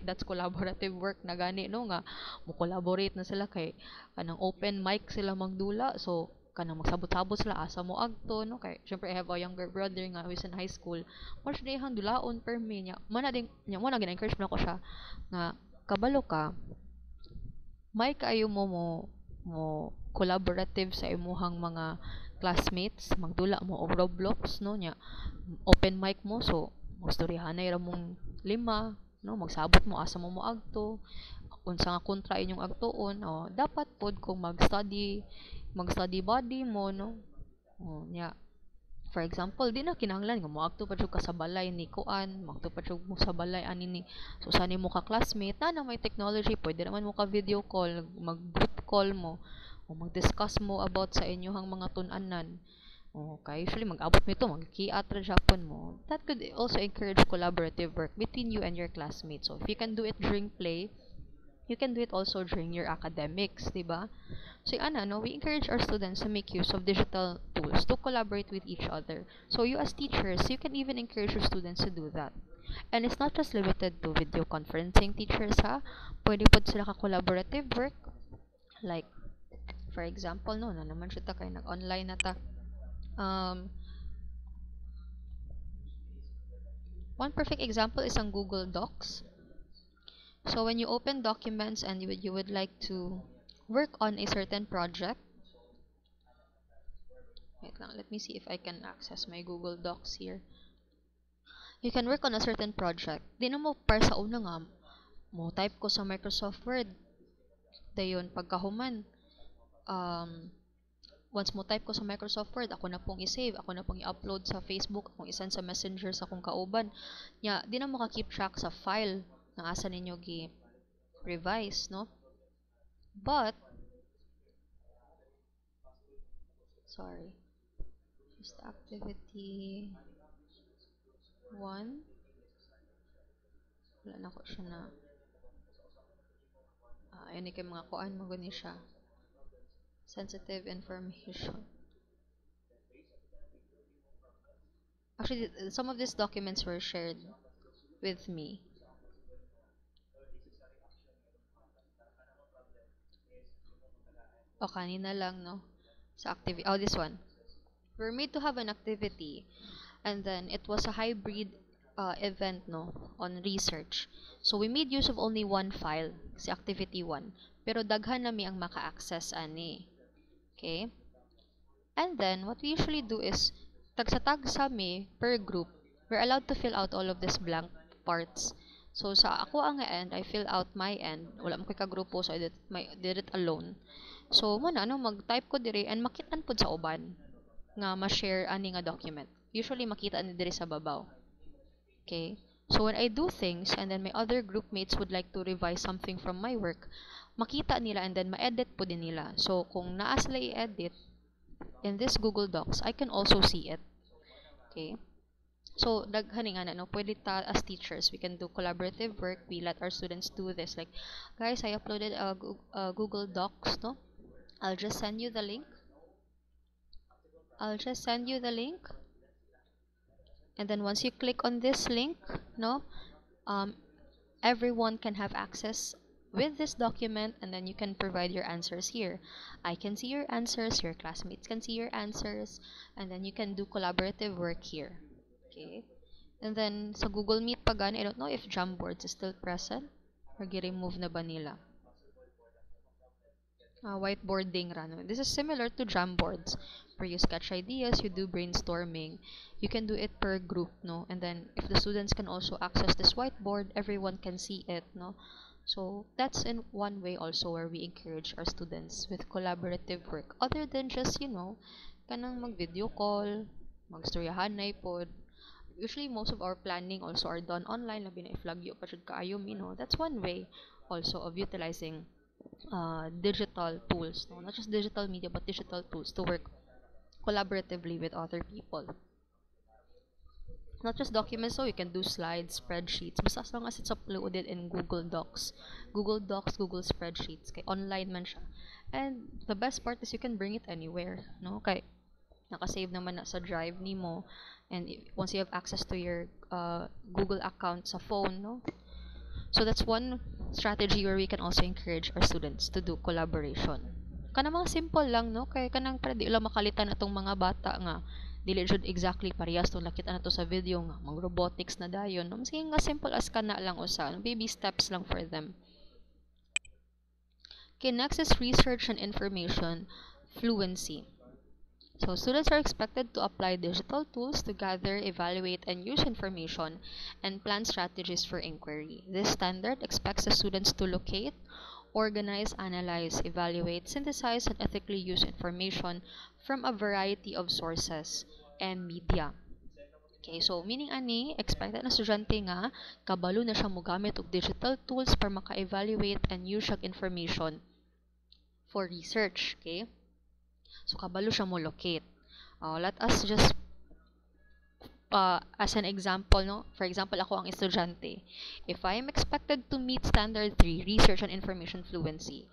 Speaker 1: that's collaborative work na gani no nga mo collaborate na sila kay kanang open mic sila magdula so kanang magsabot-sabot sila asa mo agto no kay syempre I have a younger brother nga who's in high school mo siya dihang dulaon per me nya mana ding nya mo na gina-encourage na ko siya nga kabalo ka may kaayo mo collaborative sa imuhang mga classmates magdula mo og Roblox no nya open mic mo so magstoryahanay ra mong lima no magsabot mo asa mo moagto unsa nga kontra inyong agtuon dapat pod kung mag-study body mo no nya for example di na kinahanglan nga moagto pa jud ka sa balay ni kuan moagto pa jud mo sa balay ani ni so sani mo ka classmate na may technology pwede naman mo ka video call mag group call mo o mag-discuss mo about sa inyohang mga tun-anan okay usually mag-abot mo ito mag-kiat ra Japon mo that could also encourage collaborative work between you and your classmates so if you can do it during play you can do it also during your academics, diba? So, we encourage our students to make use of digital tools to collaborate with each other. So, you as teachers, you can even encourage your students to do that. And it's not just limited to video conferencing teachers, ha? Pwede po sila ka-collaborative work. Like, for example, na naman siya kay nag-online na ta. One perfect example is ang Google Docs. So when you open documents and you would like to work on a certain project, wait lang, let me see if I can access my Google Docs here. You can work on a certain project. Di na mo para sa una nga, mo type ko sa Microsoft Word. Dayon, pagkahuman, once mo type ko sa Microsoft Word, ako na pong i-save, ako na pong i-upload sa Facebook, akong isend sa Messenger sa akong kauban. Nya, di na mo ka-keep track sa file na asa ninyo revise, no? But sorry, just activity 1 wala na ko siya na ayun kay mga kuan mo gani siya sensitive information. Actually, some of these documents were shared with me. O kanina lang, no? Sa activity. Oh, this one. We're made to have an activity and then it was a hybrid event, no? On research. So, we made use of only one file, si activity 1. Pero daghan nami ang maka-access ani. Okay? And then, what we usually do is, tag sa tag sami per group, we're allowed to fill out all of these blank parts. So, sa ako ang end, I fill out my end. Wala mo kay kagrupo, so I did it alone. So, muna, mag-type ko diri and makitaan po sa uban nga ma-share ani nga document. Usually, makita ni diri sa babaw. Okay? So, when I do things and then my other group mates would like to revise something from my work, makita nila and then ma-edit po din nila. So, kung naa sila i-edit in this Google Docs, I can also see it. Okay? So, daghani nga no, pwede ta as teachers, we can do collaborative work. We let our students do this. Like, guys, I uploaded a Google Docs, no? I'll just send you the link. And then once you click on this link, no, everyone can have access with this document and then you can provide your answers here. I can see your answers, your classmates can see your answers, and then you can do collaborative work here. Okay? And then sa Google Meet pagani, I don't know if Jamboards is still present or gi-remove na ba nila. Whiteboarding run. This is similar to Jamboards where you sketch ideas, you do brainstorming. You can do it per group, no? And then if the students can also access this whiteboard, everyone can see it, no? So that's in one way also where we encourage our students with collaborative work. Other than just, kanang mag-video call, mag-storyahanay pod. Usually most of our planning also are done online, labi na i-flag pa jud kaayo mi, no? That's one way also of utilizing digital tools, no? Not just digital media but digital tools to work collaboratively with other people. Not just documents, so you can do slides, spreadsheets, basta as long as it's uploaded in Google Docs, Google Spreadsheets, kay online man siya. And the best part is you can bring it anywhere, no? Kay Naka-save naman na sa drive nimo, and once you have access to your Google account sa phone, no? So that's one strategy where we can also encourage our students to do collaboration. Kana mga simple lang, no? Kay kanang para di lang makalitan atong mga bata nga dili jud exactly parehas tong nakita nato sa video nga mag robotics na dayon, no? Sige nga simple as kana lang usa, baby steps lang for them. Okay, next is research and information fluency. So students are expected to apply digital tools to gather, evaluate, and use information and plan strategies for inquiry. This standard expects the students to locate, organize, analyze, evaluate, synthesize, and ethically use information from a variety of sources and media. Okay, so meaning ani, expected na estudyante nga kabalo na siya mogamit og digital tools para maka-evaluate and use siya information for research. Okay? So, kabalo siya mo locate. Let us just, as an example, no? For example, ako ang estudyante. If I am expected to meet Standard 3, Research and Information Fluency,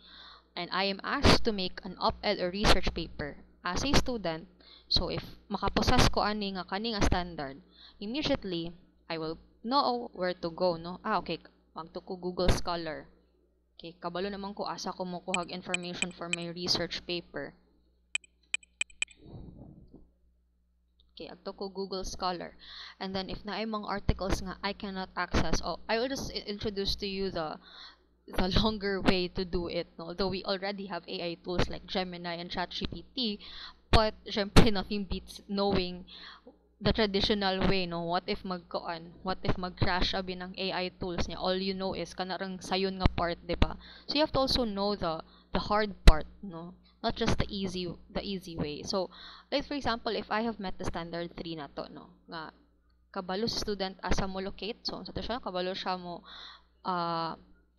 Speaker 1: and I am asked to make an op-ed or research paper as a student, so if makaposas ko ani nga kani nga standard, immediately, I will know where to go, no? Okay, magto ko Google Scholar. Okay, kabalo naman ko asa ko mo kuhag information for my research paper. Okay, agto ko Google Scholar. And then if naay mga articles nga I cannot access, I will just introduce to you the longer way to do it, no? Although we already have AI tools like Gemini and ChatGPT, but syempre nothing beats knowing the traditional way, no? What if mag-crash abi ng AI tools niya? All you know is kanarang sayon nga part, di ba? So you have to also know the hard part, no? Not just the easy way. So, like for example, if I have met the standard 3 na to, no? Nga kabalo sa student asa mo locate. So, sa to siya kabalo siya mo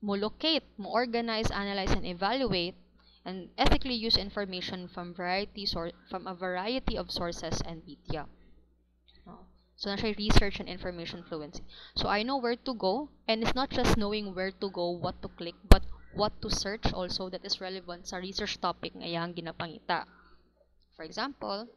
Speaker 1: locate, mo organize, analyze, and evaluate, and ethically use information from a variety of sources and media. So, na siya research and information fluency. So, I know where to go, and it's not just knowing where to go, what to click, but what to search also that is relevant sa research topic nga iyang ginapangita. For example,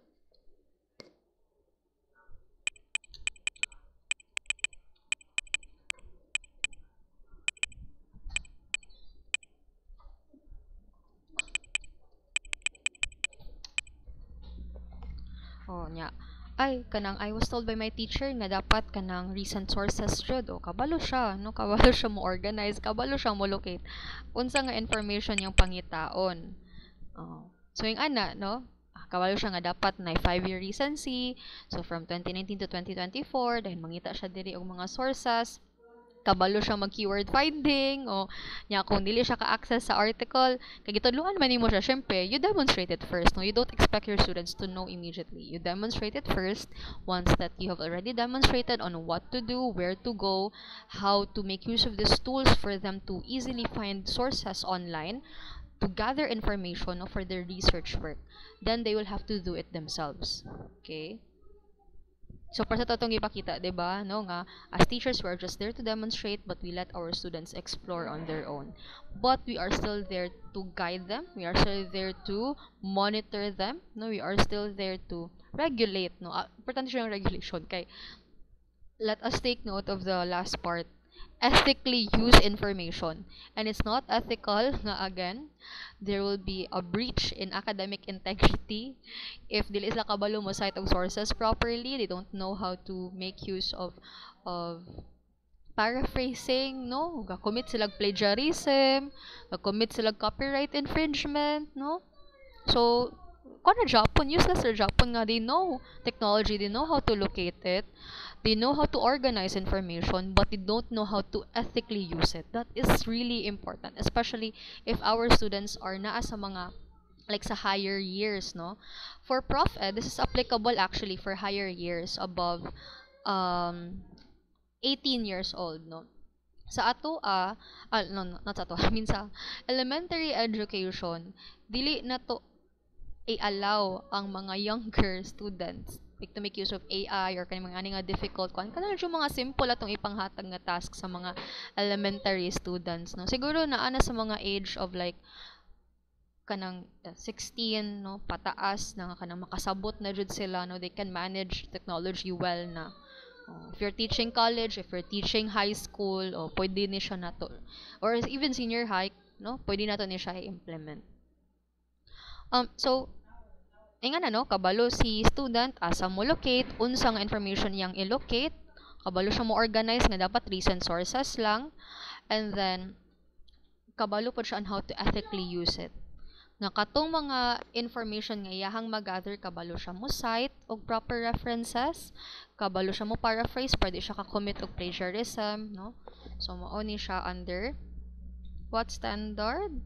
Speaker 1: kanang I was told by my teacher nga dapat kanang recent sources jud, kabalo siya, no? Kabalo siya mo organize, kabalo siya mo locate unsa nga information yung pangitaon. So yung ana, no? Kabalo siya nga dapat na 5-year recency, so from 2019 to 2024, dahil mangita siya diri og mga sources. Kabalo siya mag-keyword finding, nya kung dili siya ka-access sa article, kay gitudloan man nimo siya, syempre, you demonstrate it first, no? You don't expect your students to know immediately. You demonstrate it first. Once that you have already demonstrated on what to do, where to go, how to make use of these tools for them to easily find sources online, to gather information, no, for their research work, then they will have to do it themselves. Okay? So, para sa totong ipakita, diba, no, nga, as teachers, we're just there to demonstrate, but we let our students explore on their own. But we are still there to guide them. We are still there to monitor them. No, we are still there to regulate, no. Importante siya yung regulation. Kay, let us take note of the last part. Ethically use information. And it's not ethical, nga again, there will be a breach in academic integrity if dili sila kabalo mo cite og sources properly. They don't know how to make use of paraphrasing, no? Ga-commit sila plagiarism, ga-commit sila copyright infringement, no? So, kung na Japan, useless sa Japan nga, they know technology, they know how to locate it, they know how to organize information, but they don't know how to ethically use it. That is really important, especially if our students are naa sa mga, like sa higher years, no? For Prof Ed, this is applicable actually for higher years above 18 years old, no? Sa ato, no, not sa ato, I mean sa elementary education, dili na to i-allow ang mga younger students like to make use of AI or kani mga ani nga difficult kan yung mga simple atong ipanghatag nga task sa mga elementary students, no? Siguro naa na sa mga age of like kanang 16 no pataas na kanang makasabot na jud sila no, they can manage technology well na. If you're teaching college, if you're teaching high school, pwede ni siya nato, or even senior high no, pwede nato ni siya i-implement. So nga na no, kabalo si student asa mo locate, unsa nga information yang i-locate, kabalo siya mo organize nga dapat recent sources lang, and then kabalo po siya on how to ethically use it. Nga katong mga information nga iyahang mag-gather, kabalo siya mo cite og proper references, kabalo siya mo paraphrase, pwede siya ka-commit og plagiarism, no? So mao ni siya under what standard?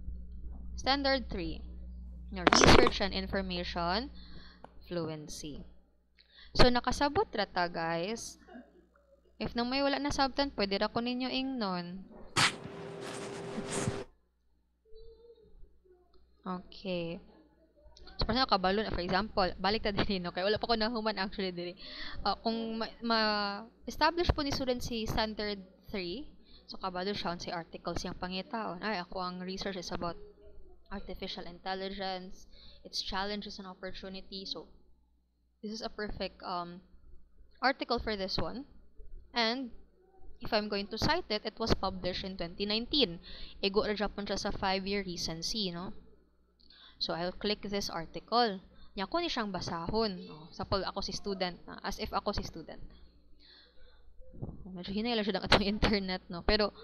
Speaker 1: Standard 3. No, research and information fluency. So nakasabot ra ta, guys. If nang may wala na sabtan, pwede ra ko ninyo ingnon. Okay. So, personal kabalo na, for example, balik ta dili no, kay wala pa ko nahuman actually dili. Kung ma-establish po ni student si standard 3, so kabalo siya si articles yang pangitaon. Ay, ako ang research is about artificial intelligence, its challenges and opportunity. So, this is a perfect article for this one. And if I'm going to cite it, it was published in 2019. Igo ra Japan siya sa 5-year recency, no? So, I'll click this article. Nya ko ni siyang basahon. Sapag ako si student, as if ako si student. Medyo hinay lang siya ng atong internet, no? Pero,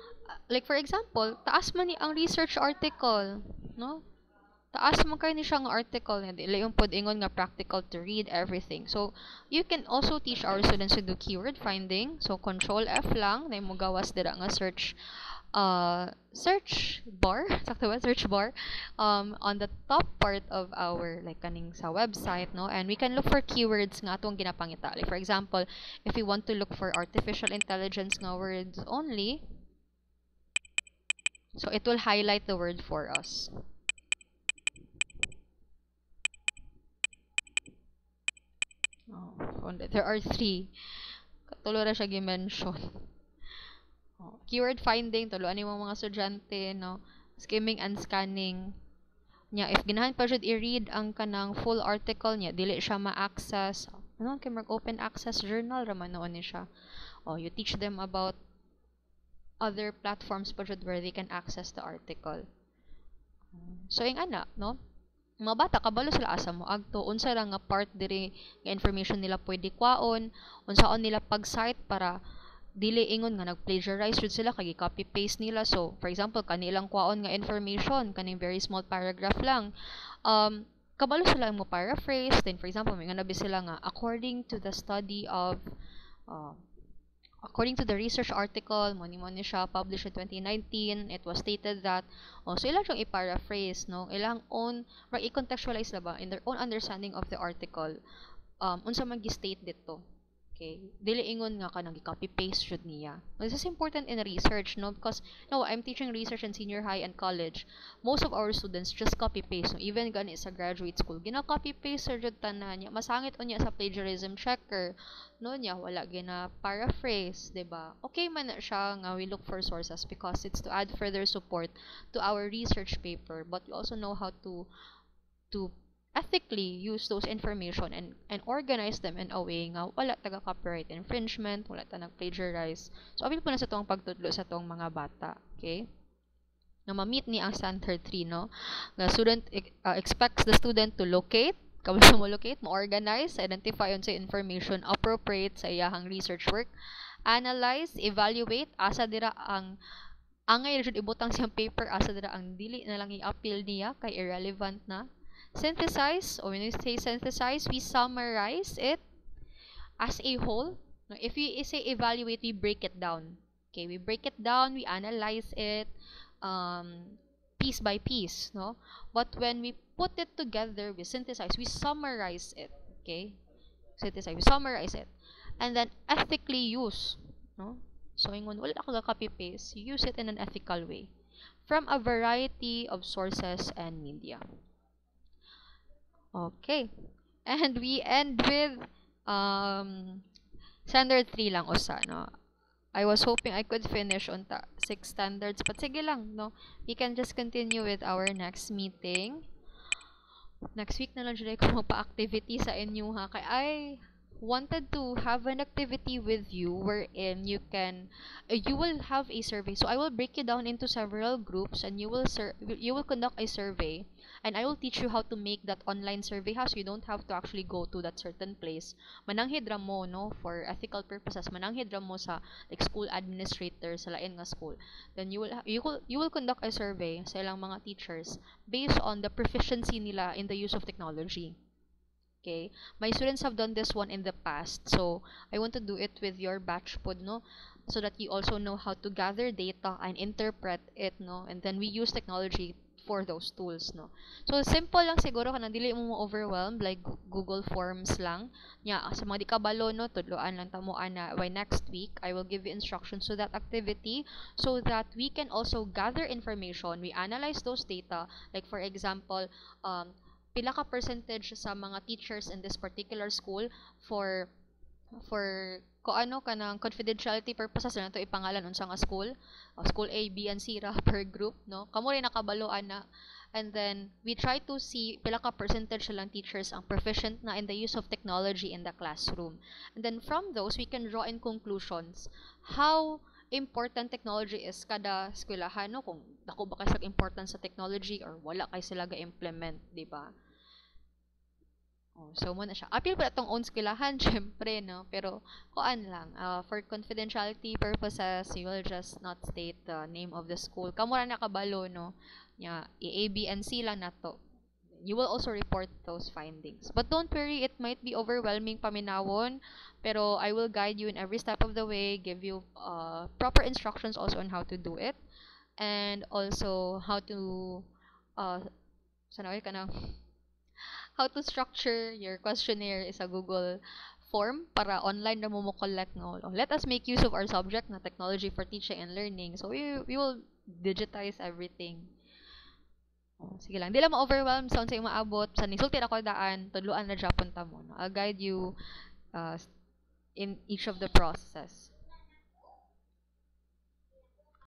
Speaker 1: like for example, taas man ni ang research article, no? Taas man kayo ni siyang article, hindi yung pod ingon nga practical to read everything. So, you can also teach our students to do keyword finding. So, Control F lang, na mo gawas dira nga search bar, sakto ba? Search bar on the top part of our like kaning sa website, no, and we can look for keywords nga atong ginapangita. Like for example, if we want to look for artificial intelligence nga words only, so it will highlight the word for us. There are 3. Katulo ra siya gi-mention. Keyword finding, tuluan ni mga estudyante, no? Skimming and scanning. Nya, if ganahan pa jud i-read ang kanang full article niya, dili siya ma-access. Ano, kay mag open access journal raman noon ni siya. You teach them about other platforms pa jud where they can access the article. So, yung ana, no? Mga bata, kabalo sila asa mo agto, unsa ra nga part diri nga information nila pwede kwaon, unsaon nila pag-cite para dili ingon nga nag-plagiarize jud sila kay copy paste nila. So for example, kanilang kwaon nga information kaning very small paragraph lang, kabalo sila mo paraphrase. Then for example, may nga nabi sila nga according to the study of according to the research article mo ni siya published in 2019, it was stated that so ilang siyang i-paraphrase, no, ilang own or i-contextualize la ba in their own understanding of the article, unsa man gi-state dito. Okay, dili ingon nga kanang copy paste jud niya. This is important in research, no, because I'm teaching research in senior high and college. Most of our students just copy paste, no? Even gani sa graduate school, gina copy paste jud tanan niya. Masangit unya sa plagiarism checker, no, niya wala gina paraphrase, diba? Okay man na siya nga we look for sources because it's to add further support to our research paper, but we also know how to ethically use those information and organize them in a way nga wala taga copyright infringement, wala ta nag-plagiarize. So abi po na sa tong pagtudlo sa tong mga bata, okay? Na ma-meet ni ang standard 3, no? The student expects the student to locate, kabalo mo locate, mo organize, identify unsa information appropriate sa iyahang research work, analyze, evaluate, asa dira ang angay jud ibutang siyang paper, asa dira ang dili na lang i-appeal niya kay irrelevant na. Synthesize, or when we say synthesize, we summarize it as a whole. No, if we say evaluate, we break it down. Okay, we break it down, we analyze it piece by piece, no? But when we put it together, we synthesize, we summarize it. Okay, synthesize, we summarize it, and then ethically use, no? So ingon wala ako copy paste, you use it in an ethical way from a variety of sources and media. Okay. And we end with standard 3 lang usa, no. I was hoping I could finish on 6 standards, but sige lang, no. We can just continue with our next meeting. next week na lang dyan ko magpa-activity sa inyo ha. Kaya I wanted to have an activity with you wherein you will have a survey. So I will break you down into several groups and you will conduct a survey and I will teach you how to make that online survey ha, so you don't have to actually go to that certain place. Mananghid ra mo no for ethical purposes. Mananghid ra mo sa like school administrator sa lain nga school. Then you will conduct a survey sa ilang mga teachers based on the proficiency nila in the use of technology. Okay, my students have done this one in the past, so I want to do it with your batch pod, no, so that you also know how to gather data and interpret it, no, and then we use technology for those tools, no. So simple lang siguro kana dili mo overwhelmed like Google Forms lang. Nya sa mga di kabalo no, tudloan lang ta mo ana by next week I will give you instructions to that activity so that we can also gather information. We analyze those data, like for example, pila ka percentage sa mga teachers in this particular school for ko ano kanang confidentiality purposes na to ipangalan unsa nga school, school A, B, and C ra per group, no, kamo rin nakabaloan na, and then we try to see pila ka percentage lang teachers ang proficient na in the use of technology in the classroom, and then from those we can draw in conclusions how important technology is kada eskwelahan, no, kung dako ba kay sa importance sa technology or wala kay sila ga-implement, di ba? Oh, so mo na siya. Appeal pa itong own skillahan, syempre, no? Pero, kuan lang. For confidentiality purposes, you will just not state the name of the school. Kamura na kabalo, no? Nya, A, B, and C lang na to. You will also report those findings. But don't worry, it might be overwhelming paminawon. Pero, I will guide you in every step of the way, give you proper instructions also on how to do it. And also, how to, sanaway ka na, how to structure your questionnaire is a Google form para online na mo collect no. Let us make use of our subject na technology for teaching and learning. So we will digitize everything. Oh, sige lang. Di lang ma-overwhelm sa unsay maabot sa nisulti ako daan, tudloan na Japon ta mo. No? I'll guide you in each of the process.